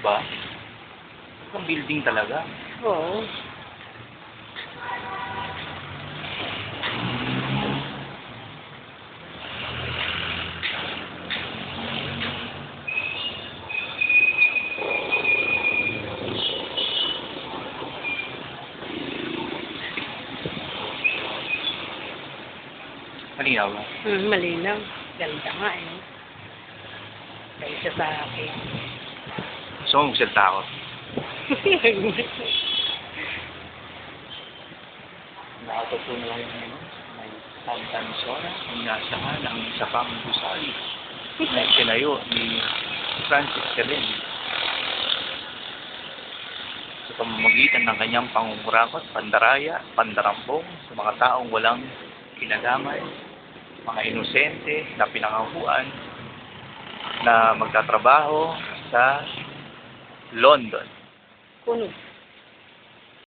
Diba? Ang building talaga. Oo. Malinaw ba? Malinaw. Ganda nga eh. Kaysa sa akin. Gusto mo magsalita ako? Nakatutunan lang yun, may Santansora, ang nasaan ang isa pang gusali na itinayo ni Francis Calin sa pamamagitan ng kanyang pangungurakot, pandaraya, pandarambong sa mga taong walang kinalaman, mga inosente na pinangahuan na magtatrabaho sa London. Puno.